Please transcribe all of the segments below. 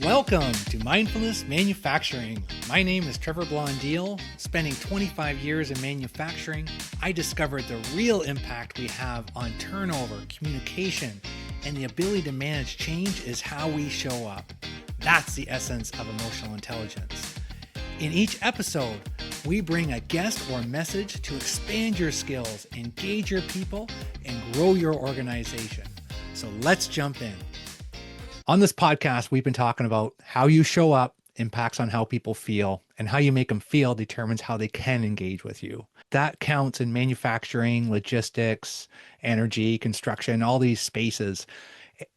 Welcome to Mindfulness Manufacturing. My name is Trevor Blondeel. Spending 25 years in manufacturing, I discovered the real impact we have on turnover, communication, and the ability to manage change is how we show up. That's the essence of emotional intelligence. In each episode, we bring a guest or message to expand your skills, engage your people, and grow your organization. So let's jump in. On this podcast, we've been talking about how you show up impacts on how people feel, and how you make them feel determines how they can engage with you. That counts in manufacturing, logistics, energy, construction, all these spaces.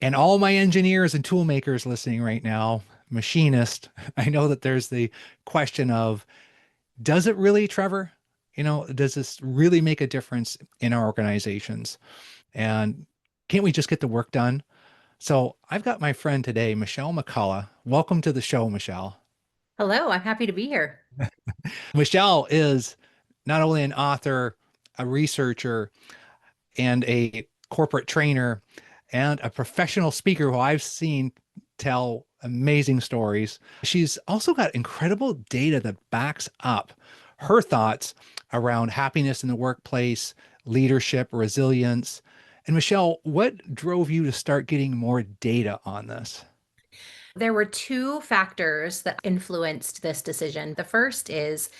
And all my engineers and tool makers listening right now, machinists, I know that there's the question of, does it really, Trevor? Does this really make a difference in our organizations? And can't we just get the work done? So I've got my friend today, Michelle McCullough. Welcome to the show, Michelle. Hello, I'm happy to be here. Michelle is not only an author, a researcher, and a corporate trainer, and a professional speaker who I've seen tell amazing stories. She's also got incredible data that backs up her thoughts around happiness in the workplace, leadership, resilience. And Michelle, what drove you to start getting more data on this? There were two factors that influenced this decision. The first is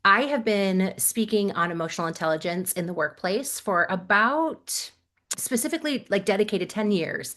I have been speaking on emotional intelligence in the workplace for about specifically like dedicated 10 years.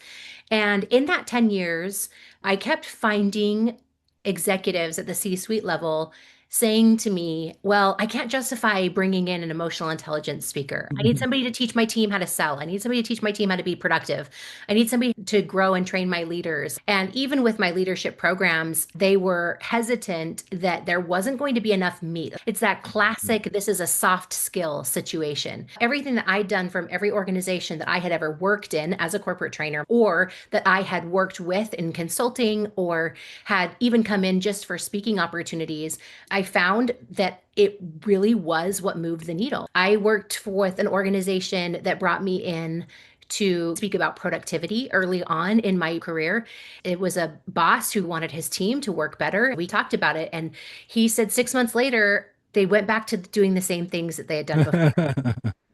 And in that 10 years, I kept finding executives at the C-suite level saying to me, well, I can't justify bringing in an emotional intelligence speaker. I need somebody to teach my team how to sell. I need somebody to teach my team how to be productive. I need somebody to grow and train my leaders. And even with my leadership programs, they were hesitant that there wasn't going to be enough meat. It's that classic, this is a soft skill situation. Everything that I'd done from every organization that I had ever worked in as a corporate trainer, or that I had worked with in consulting, or had even come in just for speaking opportunities, I found that it really was what moved the needle. I worked with an organization that brought me in to speak about productivity early on in my career. It was a boss who wanted his team to work better. We talked about it, and he said 6 months later, they went back to doing the same things that they had done before.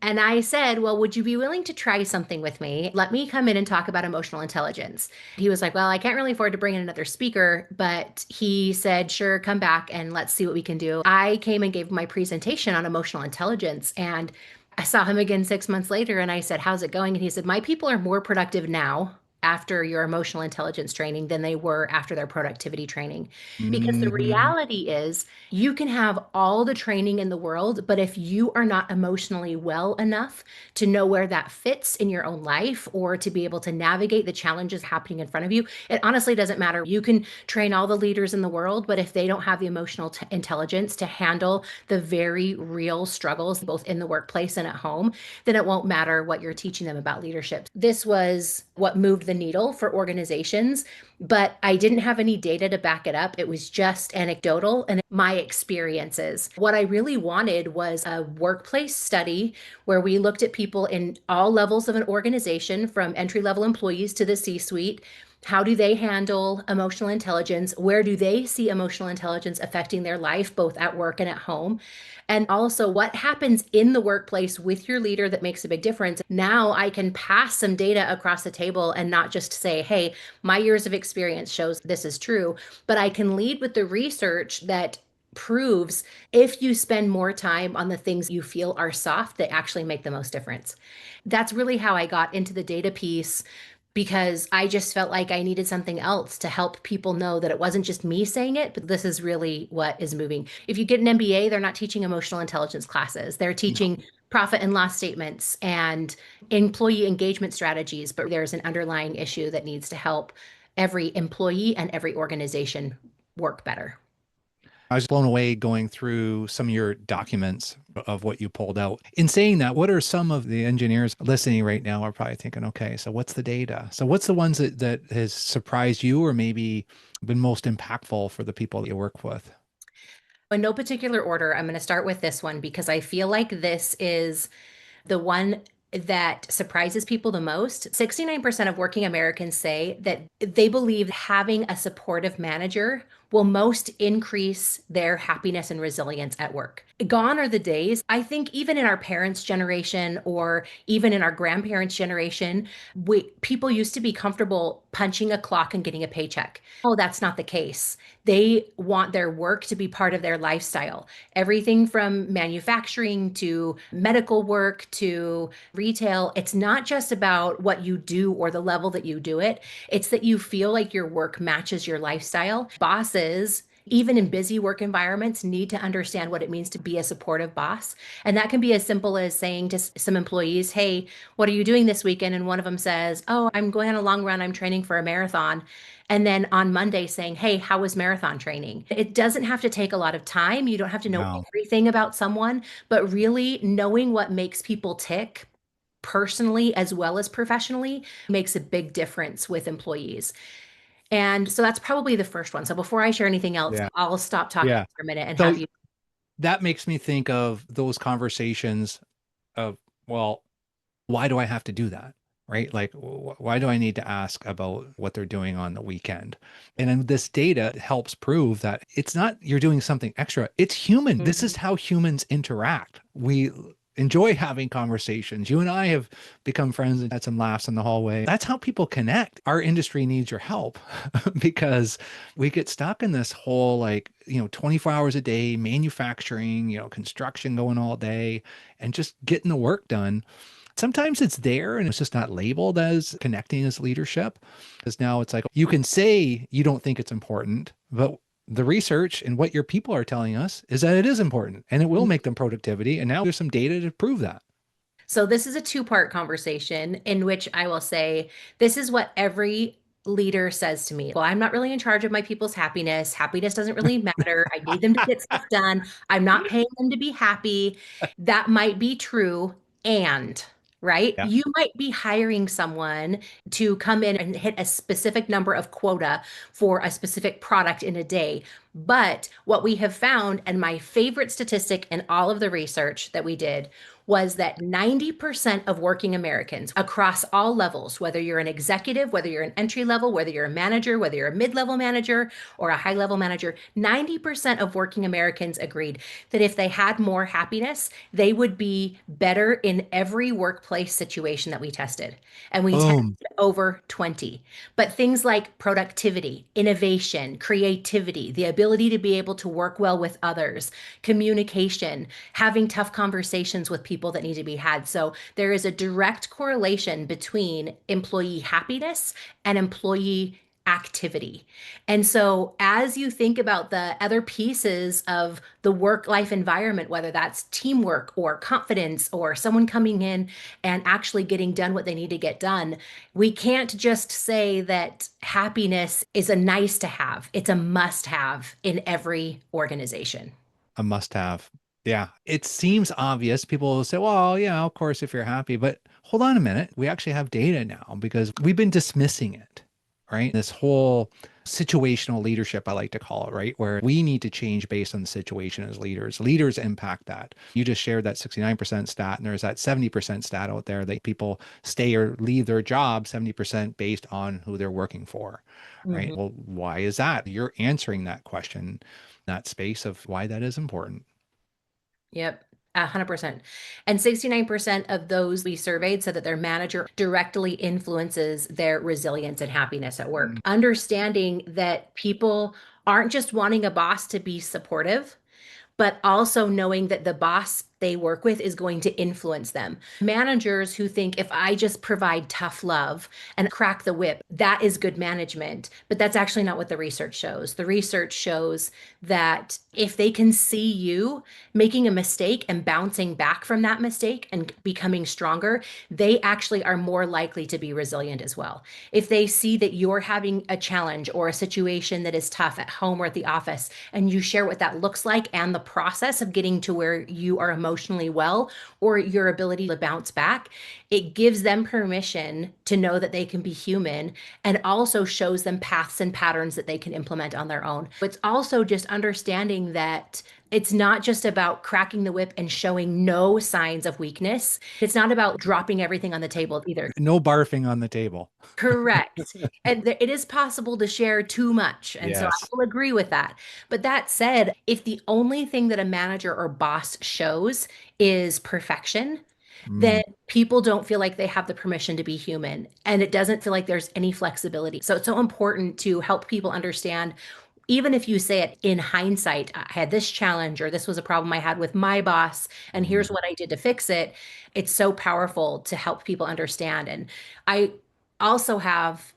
And I said, well, would you be willing to try something with me? Let me come in and talk about emotional intelligence. He was like, well, I can't really afford to bring in another speaker, but he said, sure, come back and let's see what we can do. I came and gave my presentation on emotional intelligence, and I saw him again 6 months later, and I said, how's it going? And he said, my people are more productive now after your emotional intelligence training than they were after their productivity training. Because the Mhm. reality is, you can have all the training in the world, but if you are not emotionally well enough to know where that fits in your own life, or to be able to navigate the challenges happening in front of you, it honestly doesn't matter. You can train all the leaders in the world, but if they don't have the emotional intelligence to handle the very real struggles, both in the workplace and at home, then it won't matter what you're teaching them about leadership. This was what moved the needle for organizations, but I didn't have any data to back it up. It was just anecdotal and my experiences. What I really wanted was a workplace study where we looked at people in all levels of an organization, from entry-level employees to the C-suite. How do they handle emotional intelligence? Where do they see emotional intelligence affecting their life, both at work and at home? And also, what happens in the workplace with your leader that makes a big difference? Now I can pass some data across the table and not just say, hey, my years of experience shows this is true, but I can lead with the research that proves if you spend more time on the things you feel are soft, they actually make the most difference. That's really how I got into the data piece, because I just felt like I needed something else to help people know that it wasn't just me saying it, but this is really what is moving. If you get an MBA, they're not teaching emotional intelligence classes. They're No. teaching profit and loss statements and employee engagement strategies, but there's an underlying issue that needs to help every employee and every organization work better. I was blown away going through some of your documents of what you pulled out. In saying that, what are some of the engineers listening right now are probably thinking, okay, so what's the data? So what's the ones that has surprised you or maybe been most impactful for the people that you work with? In no particular order, I'm going to start with this one because I feel like this is the one that surprises people the most. 69% of working Americans say that they believe having a supportive manager will most increase their happiness and resilience at work. Gone are the days, I think, even in our parents' generation or even in our grandparents' generation, people used to be comfortable punching a clock and getting a paycheck. Oh, that's not the case. They want their work to be part of their lifestyle. Everything from manufacturing to medical work to retail, it's not just about what you do or the level that you do it. It's that you feel like your work matches your lifestyle. Bosses, even in busy work environments, need to understand what it means to be a supportive boss. And that can be as simple as saying to some employees, hey, what are you doing this weekend? And one of them says, oh, I'm going on a long run. I'm training for a marathon. And then on Monday saying, hey, how was marathon training? It doesn't have to take a lot of time. You don't have to know No. everything about someone, but really knowing what makes people tick personally as well as professionally makes a big difference with employees. And so that's probably the first one. So before I share anything else, Yeah. I'll stop talking Yeah. for a minute and So have you. that makes me think of those conversations of, well, why do I have to do that? Right? Like, why do I need to ask about what they're doing on the weekend? And then this data helps prove that it's not you're doing something extra, it's human. This is Mhm. how humans interact. We enjoy having conversations. You and I have become friends and had some laughs in the hallway. That's how people connect. Our industry needs your help because we get stuck in this whole, like, 24 hours a day, manufacturing, construction going all day and just getting the work done. Sometimes it's there and it's just not labeled as connecting as leadership. Because now it's like you can say you don't think it's important, but the research and what your people are telling us is that it is important and it will make them productivity. And now there's some data to prove that. So this is a two-part conversation in which I will say, this is what every leader says to me. Well, I'm not really in charge of my people's happiness. Happiness doesn't really matter. I need them to get stuff done. I'm not paying them to be happy. That might be true. And right, Yeah. you might be hiring someone to come in and hit a specific number of quota for a specific product in a day. But what we have found, and my favorite statistic in all of the research that we did, was that 90% of working Americans across all levels, whether you're an executive, whether you're an entry level, whether you're a manager, whether you're a mid level manager or a high level manager, 90% of working Americans agreed that if they had more happiness, they would be better in every workplace situation that we tested. And we tested Boom. over 20. But things like productivity, innovation, creativity, the ability to be able to work well with others, communication, having tough conversations with people that need to be had. So there is a direct correlation between employee happiness and employee activity. And so, as you think about the other pieces of the work life environment, whether that's teamwork or confidence or someone coming in and actually getting done what they need to get done, we can't just say that happiness is a nice to have, it's a must have in every organization. A must have. Yeah. It seems obvious. People will say, well, yeah, of course, if you're happy, but hold on a minute. We actually have data now because we've been dismissing it, right? This whole situational leadership, I like to call it, right? Where we need to change based on the situation as leaders. Leaders impact that. You just shared that 69% stat, and there's that 70% stat out there that people stay or leave their job 70% based on who they're working for, right? Mhm. Well, why is that? You're answering that question, that space of why that is important. Yep. 100%. And 69% of those we surveyed said that their manager directly influences their resilience and happiness at work. Mm. Understanding that people aren't just wanting a boss to be supportive, but also knowing that the boss they work with is going to influence them. Managers who think if I just provide tough love and crack the whip, that is good management. But that's actually not what the research shows. The research shows that if they can see you making a mistake and bouncing back from that mistake and becoming stronger, they actually are more likely to be resilient as well. If they see that you're having a challenge or a situation that is tough at home or at the office, and you share what that looks like and the process of getting to where you are emotionally well or your ability to bounce back, it gives them permission to know that they can be human and also shows them paths and patterns that they can implement on their own. It's also just understanding that It's not just about cracking the whip and showing no signs of weakness. It's not about dropping everything on the table either. No barfing on the table. Correct. And it is possible to share too much. And so I Yes. will agree with that. But that said, if the only thing that a manager or boss shows is perfection, then Mm. people don't feel like they have the permission to be human. And it doesn't feel like there's any flexibility. So it's so important to help people understand, even if you say it in hindsight, I had this challenge, or this was a problem I had with my boss, and Mm. here's what I did to fix it. It's so powerful to help people understand. And I also have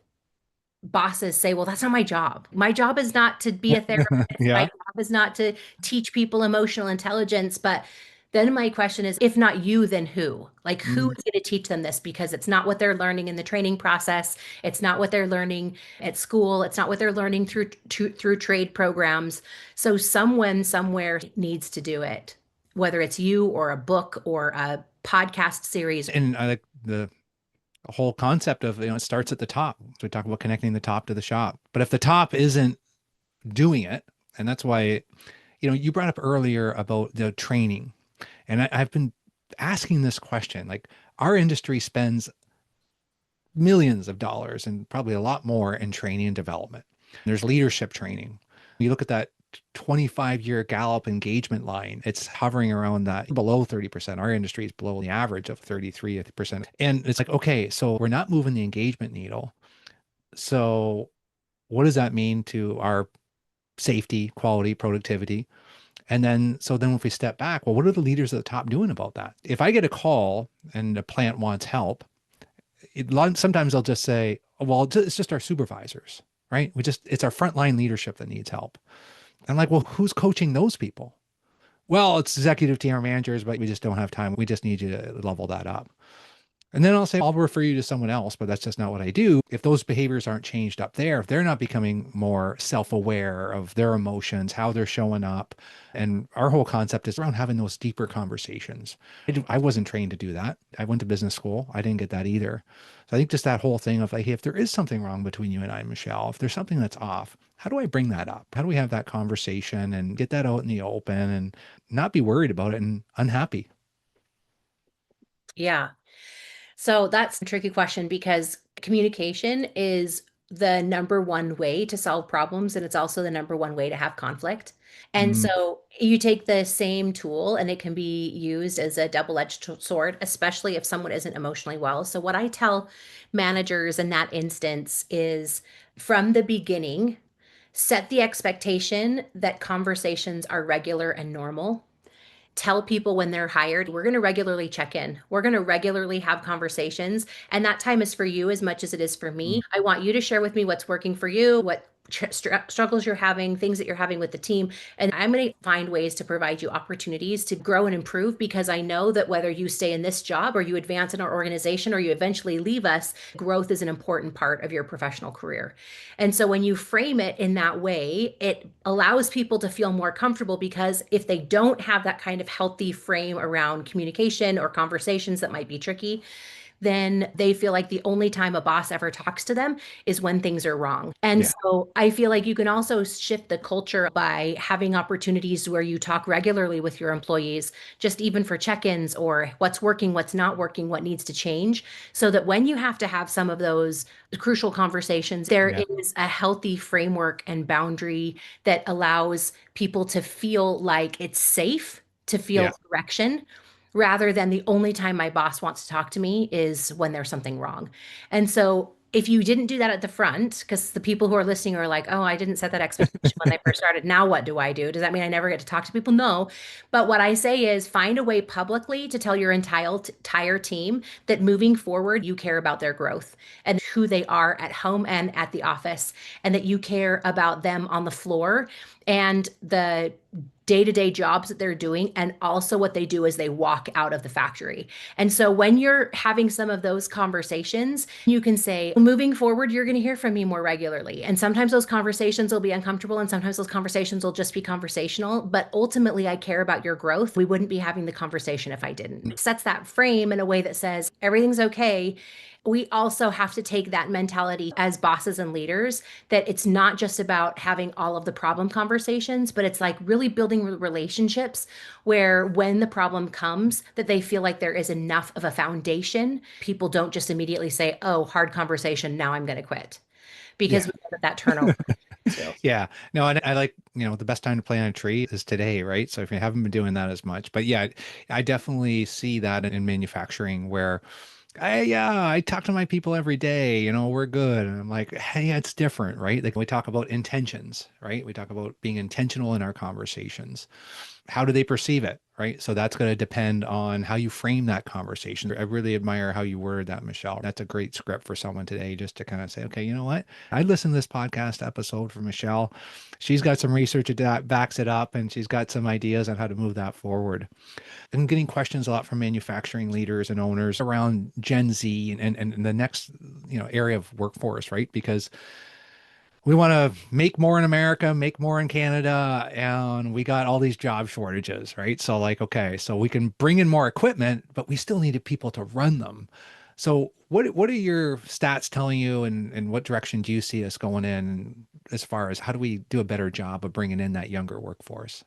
bosses say, well, that's not my job. My job is not to be a therapist. My Yeah. job is not to teach people emotional intelligence. But then my question is, if not you, then who? Like, who Mm. is going to teach them this? Because it's not what they're learning in the training process. It's not what they're learning at school. It's not what they're learning through trade programs. So someone somewhere needs to do it, whether it's you or a book or a podcast series. And I like the whole concept of, it starts at the top. So we talk about connecting the top to the shop. But if the top isn't doing it, and that's why, you brought up earlier about the training. And I've been asking this question, like our industry spends millions of dollars and probably a lot more in training and development. There's leadership training. You look at that 25-year Gallup engagement line, it's hovering around that below 30%. Our industry is below the average of 33%. And it's like, okay, so we're not moving the engagement needle. So what does that mean to our safety, quality, productivity? And then if we step back, well, what are the leaders at the top doing about that? If I get a call and a plant wants help, sometimes they'll just say, oh, well, it's just our supervisors, right? It's our frontline leadership that needs help. I'm like, well, who's coaching those people? Well, it's executive team managers, but we just don't have time. We just need you to level that up. And then I'll say, I'll refer you to someone else, but that's just not what I do. If those behaviors aren't changed up there, if they're not becoming more self-aware of their emotions, how they're showing up, and our whole concept is around having those deeper conversations. I wasn't trained to do that. I went to business school. I didn't get that either. So I think just that whole thing of like, hey, if there is something wrong between you and I, Michelle, if there's something that's off, how do I bring that up? How do we have that conversation and get that out in the open and not be worried about it and unhappy? Yeah. So that's a tricky question because communication is the number one way to solve problems, and it's also the number one way to have conflict. And Mm. so you take the same tool and it can be used as a double-edged sword, especially if someone isn't emotionally well. So what I tell managers in that instance is from the beginning, set the expectation that conversations are regular and normal. Tell people when they're hired, we're going to regularly check in. We're going to regularly have conversations. And that time is for you as much as it is for Mm. me. I want you to share with me what's working for you, what struggles you're having, things that you're having with the team. And I'm going to find ways to provide you opportunities to grow and improve because I know that whether you stay in this job or you advance in our organization or you eventually leave us, growth is an important part of your professional career. And so when you frame it in that way, it allows people to feel more comfortable because if they don't have that kind of healthy frame around communication or conversations that might be tricky, then they feel like the only time a boss ever talks to them is when things are wrong. And Yeah. so I feel like you can also shift the culture by having opportunities where you talk regularly with your employees, just even for check-ins or what's working, what's not working, what needs to change, so that when you have to have some of those crucial conversations, there Yeah. is a healthy framework and boundary that allows people to feel like it's safe to feel Yeah. direction rather than the only time my boss wants to talk to me is when there's something wrong. And so if you didn't do that at the front, because the people who are listening are like, oh, I didn't set that expectation when they first started. Now what do I do? Does that mean I never get to talk to people? No. But what I say is find a way publicly to tell your entire team that moving forward, you care about their growth and who they are at home and at the office, and that you care about them on the floor and the day-to-day jobs that they're doing and also what they do as they walk out of the factory. And so when you're having some of those conversations, you can say, moving forward, you're going to hear from me more regularly. And sometimes those conversations will be uncomfortable and sometimes those conversations will just be conversational, but ultimately I care about your growth. We wouldn't be having the conversation if I didn't. It sets that frame in a way that says everything's okay. we also have to take that mentality as bosses and leaders that it's not just about having all of the problem conversations, but it's like really building relationships where when the problem comes, that they feel like there is enough of a foundation. People don't just immediately say, oh, hard conversation, now I'm going to quit. Because Yeah. we know that that turnover too. Yeah. No, and I like, the best time to play on a tree is today, right? So if you haven't been doing that as much, but yeah, I definitely see that in manufacturing where I talk to my people every day, we're good. And I'm like, hey, it's different, right? Like we talk about intentions, right? We talk about being intentional in our conversations. How do they perceive it, right? So that's going to depend on how you frame that conversation. I really admire how you worded that, Michelle. That's a great script for someone today, just to kind of say, okay, you know what? I listened to this podcast episode from Michelle. She's got some research that backs it up, and she's got some ideas on how to move that forward. I'm getting questions a lot from manufacturing leaders and owners around Gen Z and the next, area of workforce, right? Because we want to make more in America, make more in Canada, and we got all these job shortages, right? So like, okay, so we can bring in more equipment, but we still needed people to run them. So what are your stats telling you, and what direction do you see us going in as far as how do we do a better job of bringing in that younger workforce?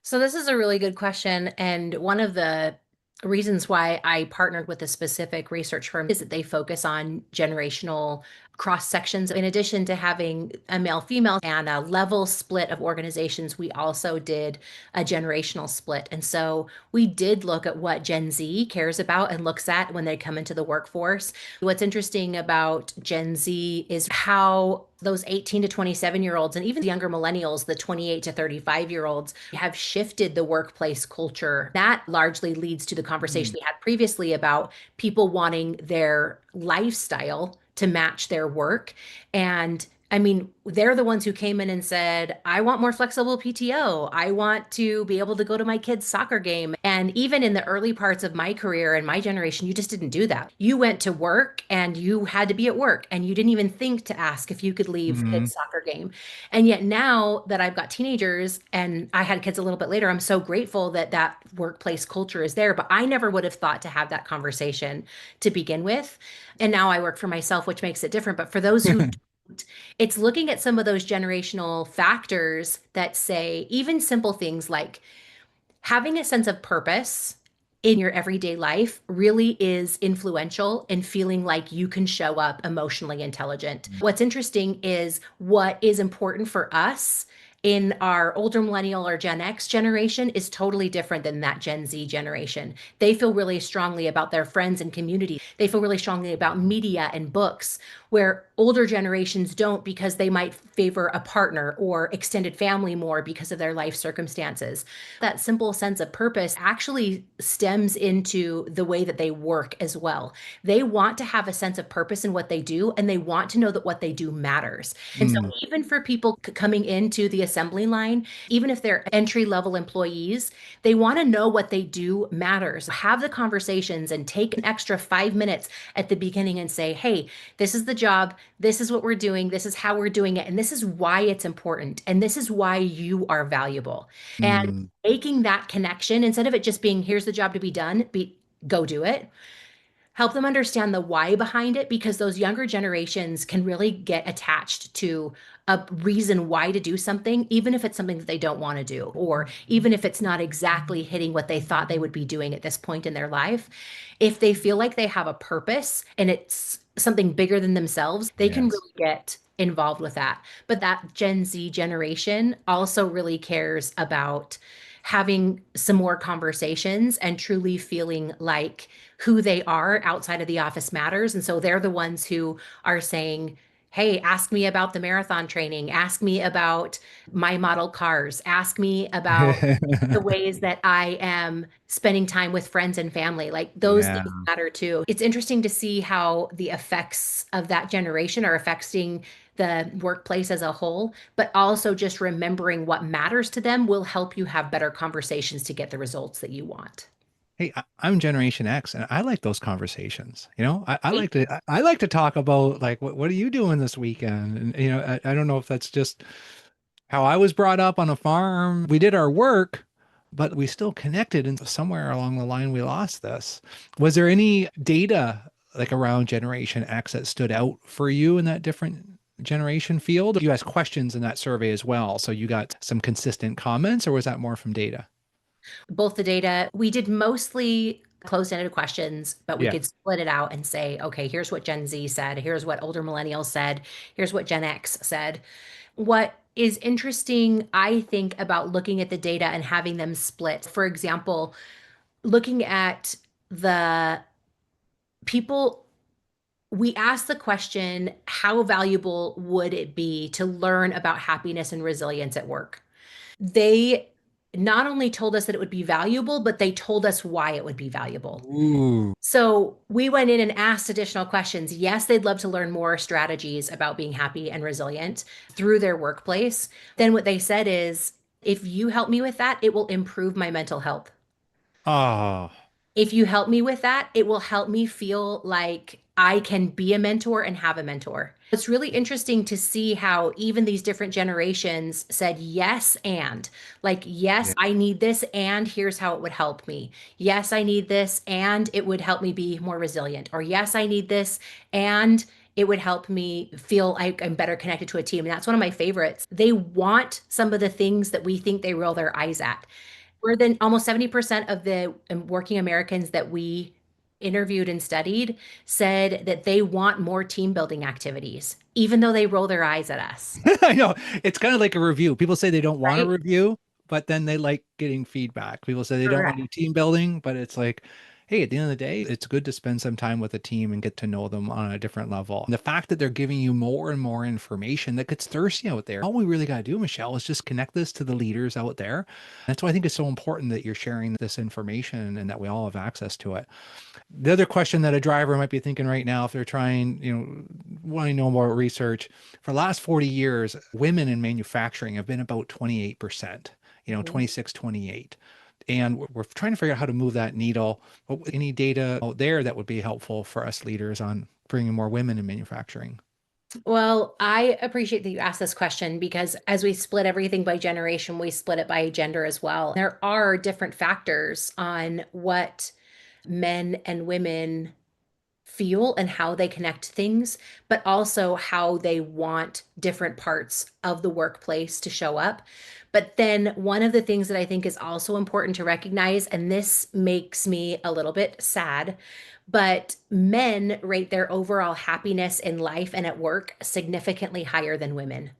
So this is a really good question. And one of the reasons why I partnered with a specific research firm is that they focus on generational cross sections. In addition to having a male female and a level split of organizations, we also did a generational split. And so we did look at what Gen Z cares about and looks at when they come into the workforce. What's interesting about Gen Z is how those 18 to 27-year-olds and even younger millennials, the 28 to 35-year-olds, have shifted the workplace culture. That largely leads to the conversation Mm. we had previously about people wanting their lifestyle to match their work. And I mean, they're the ones who came in and said, I want more flexible PTO. I want to be able to go to my kid's soccer game. And even in the early parts of my career and my generation, you just didn't do that. You went to work and you had to be at work and you didn't even think to ask if you could leave Mhm. kids' soccer game. And yet now that I've got teenagers and I had kids a little bit later, I'm so grateful that that workplace culture is there. But I never would have thought to have that conversation to begin with. And now I work for myself, which makes it different. But for those who it's looking at some of those generational factors that say even simple things like having a sense of purpose in your everyday life really is influential in feeling like you can show up emotionally intelligent. What's interesting is what is important for us in our older millennial or Gen X generation is totally different than that Gen Z generation. They feel really strongly about their friends and community. They feel really strongly about media and books, where older generations don't because they might favor a partner or extended family more because of their life circumstances. That simple sense of purpose actually stems into the way that they work as well. They want to have a sense of purpose in what they do, and they want to know that what they do matters. And so, Mm. even for people coming into the assembly line, even if they're entry level employees, they want to know what they do matters. Have the conversations and take an extra 5 minutes at the beginning and say, hey, this is the job. This is what we're doing. This is how we're doing it. And this is why it's important. And this is why you are valuable. And Mm. making that connection instead of it just being, here's the job to be done, go do it. Help them understand the why behind it because those younger generations can really get attached to a reason why to do something, even if it's something that they don't want to do, or even if it's not exactly hitting what they thought they would be doing at this point in their life. If they feel like they have a purpose and it's something bigger than themselves, they can Yes. really get involved with that. But that Gen Z generation also really cares about having some more conversations and truly feeling like who they are outside of the office matters. And so they're the ones who are saying, hey, ask me about the marathon training, ask me about my model cars, ask me about the ways that I am spending time with friends and family. Like those Yeah. things matter too. It's interesting to see how the effects of that generation are affecting the workplace as a whole, but also just remembering what matters to them will help you have better conversations to get the results that you want. Hey, I'm Generation X, and I like those conversations. I Right? like to I like to talk about like what are you doing this weekend? And I don't know if that's just how I was brought up on a farm. We did our work, but we still connected, and somewhere along the line we lost this. Was there any data like around Generation X that stood out for you in that different generation field? You asked questions in that survey as well. So you got some consistent comments, or was that more from data? Both the data, we did mostly closed-ended questions, but we Yeah. could split it out and say, okay, here's what Gen Z said, here's what older millennials said, here's what Gen X said. What is interesting, I think, about looking at the data and having them split, for example, looking at the people, we asked the question, how valuable would it be to learn about happiness and resilience at work? They not only told us that it would be valuable, but they told us why it would be valuable. Ooh. So we went in and asked additional questions. Yes, they'd love to learn more strategies about being happy and resilient through their workplace. Then what they said is, if you help me with that, it will improve my mental health. Oh, If you help me with that, it will help me feel like I can be a mentor and have a mentor. It's really interesting to see how even these different generations said yes and like, yes, yeah. I need this, and here's how it would help me. Yes, I need this, and it would help me be more resilient. Or yes, I need this, and it would help me feel like I'm better connected to a team. And that's one of my favorites. They want some of the things that we think they roll their eyes at. More than almost 70% of the working Americans that we interviewed and studied said that they want more team building activities, even though they roll their eyes at us, I know. It's kind of like a review. People say they don't want a right? review, but then they like getting feedback. People say they don't want to do Correct. team building, but it's like, hey, at the end of the day, it's good to spend some time with a team and get to know them on a different level. And the fact that they're giving you more and more information that gets thirsty out there. All we really got to do, Michelle, is just connect this to the leaders out there. That's why I think it's so important that you're sharing this information and that we all have access to it. The other question that a driver might be thinking right now, if they're trying, wanting to know more research, for the last 40 years, women in manufacturing have been about 28%, Mhm. 26, 28. And we're trying to figure out how to move that needle. Any data out there that would be helpful for us leaders on bringing more women in manufacturing? Well, I appreciate that you asked this question because as we split everything by generation, we split it by gender as well. There are different factors on what men and women feel and how they connect things, but also how they want different parts of the workplace to show up. But then one of the things that I think is also important to recognize, and this makes me a little bit sad, but men rate their overall happiness in life and at work significantly higher than women.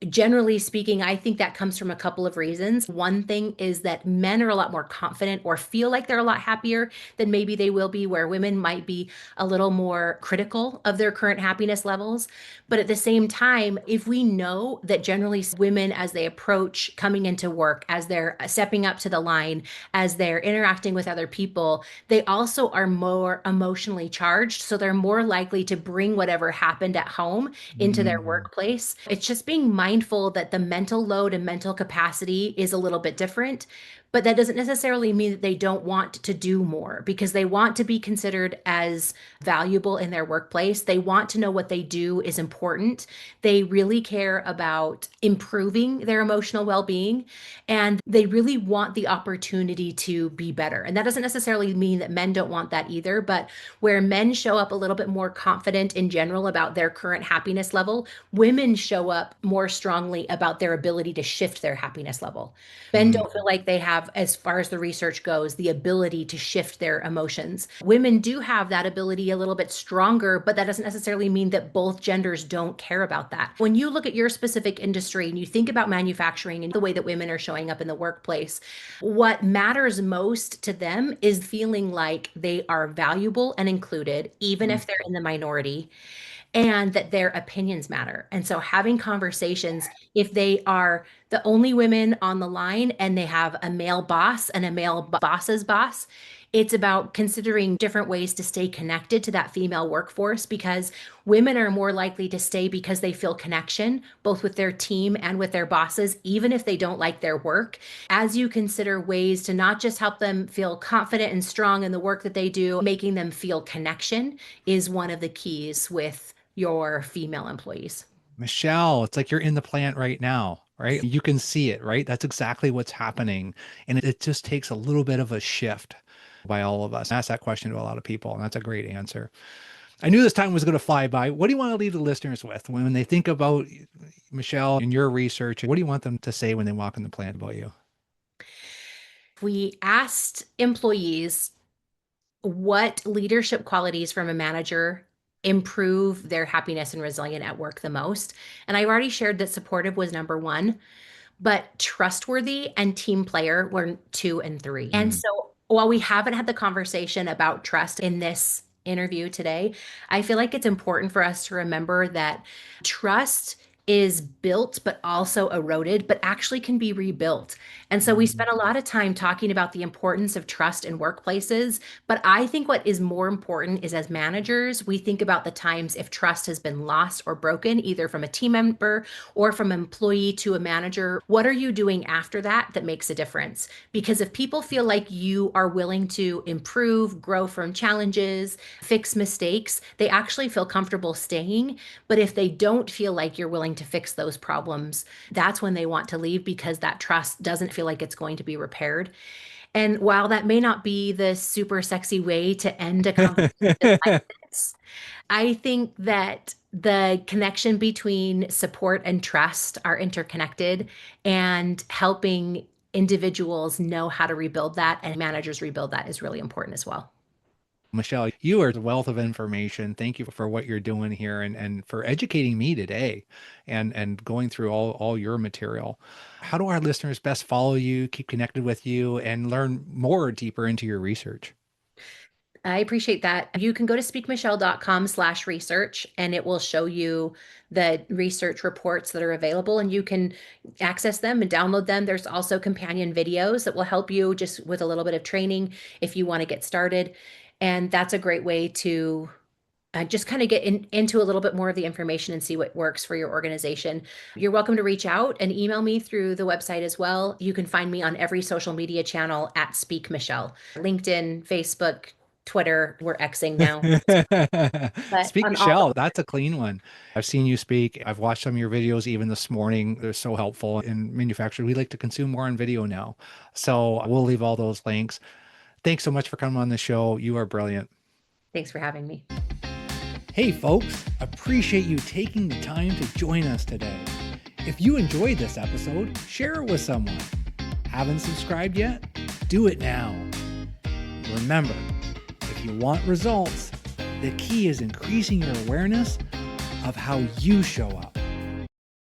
Generally speaking, I think that comes from a couple of reasons. One thing is that men are a lot more confident or feel like they're a lot happier than maybe they will be, where women might be a little more critical of their current happiness levels. But at the same time, if we know that generally women, as they approach coming into work, as they're stepping up to the line, as they're interacting with other people, they also are more emotionally charged. So they're more likely to bring whatever happened at home into their Mm. workplace. It's just being mindful that the mental load and mental capacity is a little bit different, but that doesn't necessarily mean that they don't want to do more because they want to be considered as valuable in their workplace. They want to know what they do is important. They really care about improving their emotional well-being, and they really want the opportunity to be better. And that doesn't necessarily mean that men don't want that either, but where men show up a little bit more confident in general about their current happiness level, women show up more strongly about their ability to shift their happiness level. Men Mm. don't feel like they have, as far as the research goes, the ability to shift their emotions. Women do have that ability a little bit stronger, but that doesn't necessarily mean that both genders don't care about that. When you look at your specific industry and you think about manufacturing and the way that women are showing up in the workplace, what matters most to them is feeling like they are valuable and included, even Mm. if they're in the minority, and that their opinions matter. And so having conversations, if they are the only women on the line and they have a male boss and a male boss's boss, it's about considering different ways to stay connected to that female workforce because women are more likely to stay because they feel connection both with their team and with their bosses, even if they don't like their work. As you consider ways to not just help them feel confident and strong in the work that they do, making them feel connection is one of the keys with your female employees. Michelle, it's like you're in the plant right now, right? You can see it, right? That's exactly what's happening. And it just takes a little bit of a shift by all of us. I ask that question to a lot of people, and that's a great answer. I knew this time was going to fly by. What do you want to leave the listeners with when they think about Michelle and your research? What do you want them to say when they walk in the plant about you? We asked employees what leadership qualities from a manager improve their happiness and resilience at work the most. And I've already shared that supportive was number one, but trustworthy and team player were two and three. And so while we haven't had the conversation about trust in this interview today, I feel like it's important for us to remember that trust is built but also eroded, but actually can be rebuilt. And so we spent a lot of time talking about the importance of trust in workplaces. But I think what is more important is as managers, we think about the times if trust has been lost or broken, either from a team member or from employee to a manager. What are you doing after that that makes a difference? Because if people feel like you are willing to improve, grow from challenges, fix mistakes, they actually feel comfortable staying. But if they don't feel like you're willing to fix those problems, that's when they want to leave because that trust doesn't feel like it's going to be repaired. And while that may not be the super sexy way to end a conversation like this, I think that the connection between support and trust are interconnected, and helping individuals know how to rebuild that and managers rebuild that is really important as well. Michelle, you are a wealth of information. Thank you for what you're doing here and for educating me today and going through all your material. How do our listeners best follow you, keep connected with you, and learn more deeper into your research? I appreciate that. You can go to speakmichelle.com/research and it will show you the research reports that are available and you can access them and download them. There's also companion videos that will help you just with a little bit of training if you want to get started. And that's a great way to just kind of get into a little bit more of the information and see what works for your organization. You're welcome to reach out and email me through the website as well. You can find me on every social media channel at Speak Michelle, LinkedIn, Facebook, Twitter. We're Xing now, but Speak on all Michelle, that's a clean one. I've seen you speak. I've watched some of your videos even this morning. They're so helpful in manufacturing. We like to consume more on video now. So we'll leave all those links. Thanks so much for coming on the show. You are brilliant. Thanks for having me. Hey folks, appreciate you taking the time to join us today. If you enjoyed this episode, share it with someone. Haven't subscribed yet? Do it now. Remember, if you want results, the key is increasing your awareness of how you show up.